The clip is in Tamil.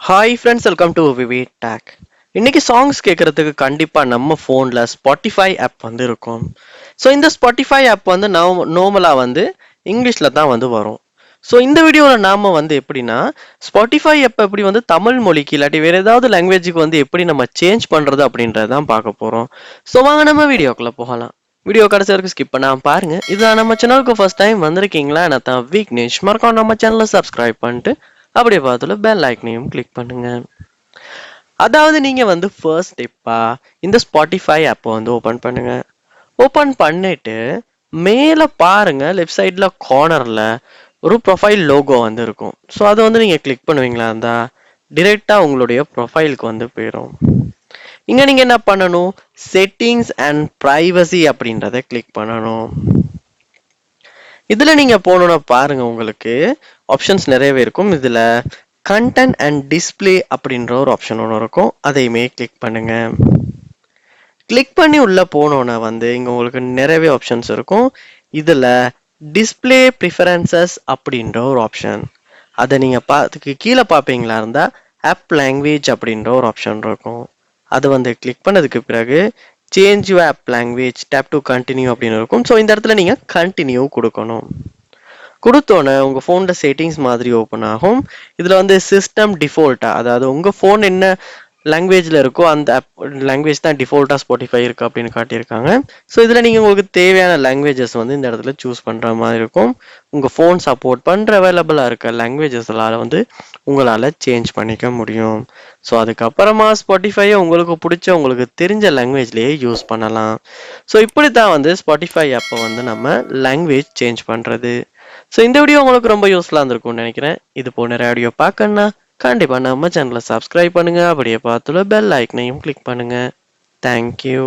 Hi friends, welcome to V V take. இன்னைக்கு சாங்ஸ் கேட்கறதுக்கு கண்டிப்பாக நம்ம ஃபோனில் ஸ்பாட்டிஃபை ஆப் வந்து இருக்கும். ஸோ இந்த ஸ்பாட்டிஃபை ஆப் வந்து நார்மலாக வந்து இங்கிலீஷில் தான் வந்து வரும். ஸோ இந்த வீடியோவில் நாம் வந்து எப்படின்னா ஸ்பாட்டிஃபை ஆப் எப்படி வந்து தமிழ் மொழிக்கு இல்லாட்டி வேறு ஏதாவது லாங்குவேஜுக்கு வந்து எப்படி நம்ம சேஞ்ச் பண்ணுறது அப்படின்றத தான் பார்க்க போகிறோம். ஸோ வாங்க நம்ம வீடியோக்குள்ளே போகலாம். வீடியோ கடைசி வரைக்கும் ஸ்கிப் பண்ணாமல் பாருங்க. இதுதான் நம்ம சேனலுக்கு ஃபர்ஸ்ட் டைம் வந்திருக்கீங்களா, நான் தான் விக்னேஷ். மறக்காம நம்ம சேனலை சப்ஸ்கிரைப் பண்ணிட்டு அப்படியே பார்த்துல பெல் ஐக்கனையும் கிளிக் பண்ணுங்க. அதாவது நீங்க வந்து ஃபர்ஸ்ட் ஸ்டெப்பா இந்த ஸ்பாட்டிஃபை ஆப்பை வந்து ஓபன் பண்ணுங்க. ஓபன் பண்ணிட்டு மேல பாருங்க, லெஃப்ட் சைட்ல கார்னர்ல ஒரு ப்ரொஃபைல் லோகோ வந்து இருக்கும். ஸோ அதை வந்து நீங்க கிளிக் பண்ணுவீங்களா இருந்தா டிரெக்டா உங்களுடைய ப்ரொஃபைலுக்கு வந்து போயிடும். இங்க நீங்க என்ன பண்ணணும், செட்டிங்ஸ் அண்ட் பிரைவசி அப்படின்றத கிளிக் பண்ணணும். இதுல நீங்க போனோம்னா பாருங்க, உங்களுக்கு ஆப்ஷன்ஸ் நிறையவே இருக்கும். இதுல கண்டென்ட் அண்ட் டிஸ்பிளே அப்படின்ற ஒரு ஆப்ஷன் ஒன்று இருக்கும். அதையுமே கிளிக் பண்ணுங்க. கிளிக் பண்ணி உள்ள போனோன்னா வந்து இங்க உங்களுக்கு நிறையவே ஆப்ஷன்ஸ் இருக்கும். இதுல டிஸ்பிளே ப்ரிஃபரன்சஸ் அப்படின்ற ஒரு ஆப்ஷன், அதை நீங்க அதுக்கு கீழே பார்ப்பீங்களா இருந்தா ஆப் லாங்குவேஜ் அப்படின்ற ஒரு ஆப்ஷன் இருக்கும். அது வந்து கிளிக் பண்ணதுக்கு பிறகு change you app language tap to continue அப்படின்னு இருக்கும். ஸோ இந்த இடத்துல நீங்கள் கண்டினியூ கொடுக்கணும். கொடுத்தோன்னே உங்கள் ஃபோனில் செட்டிங்ஸ் மாதிரி ஓப்பன் ஆகும். இதில் வந்து சிஸ்டம் டிஃபால்ட்டாக, அதாவது உங்கள் ஃபோன் என்ன லாங்குவேஜில் இருக்கோ அந்த ஆப் லாங்குவேஜ் தான் டிஃபால்ட்டாக ஸ்பாட்டிஃபை இருக்குது அப்படின்னு காட்டியிருக்காங்க. ஸோ இதில் நீங்கள் உங்களுக்கு தேவையான லாங்குவேஜஸ் வந்து இந்த இடத்துல சூஸ் பண்ணுற மாதிரி இருக்கும். உங்கள் ஃபோன் சப்போர்ட் பண்ணுற அவைலபிளாக இருக்க லாங்குவேஜஸ்லால் வந்து உங்களால் சேஞ்ச் பண்ணிக்க முடியும். ஸோ அதுக்கப்புறமா ஸ்பாட்டிஃபையை உங்களுக்கு பிடிச்ச உங்களுக்கு தெரிஞ்ச லாங்குவேஜ்லேயே யூஸ் பண்ணலாம். ஸோ இப்படி தான் வந்து ஸ்பாட்டிஃபை ஆப்பை வந்து நம்ம லாங்குவேஜ் சேஞ்ச் பண்ணுறது. ஸோ இந்த வீடியோ உங்களுக்கு ரொம்ப யூஸ்ஃபுல்லாக இருந்திருக்கும்னு நினைக்கிறேன். இது போன்ற வீடியோ பார்க்கணுன்னா கண்டிப்பாக நம்ம சேனலை சப்ஸ்கிரைப் பண்ணுங்கள். அப்படியே பார்த்துல பெல் ஐக்கனையும் கிளிக் பண்ணுங்கள். தேங்க்யூ.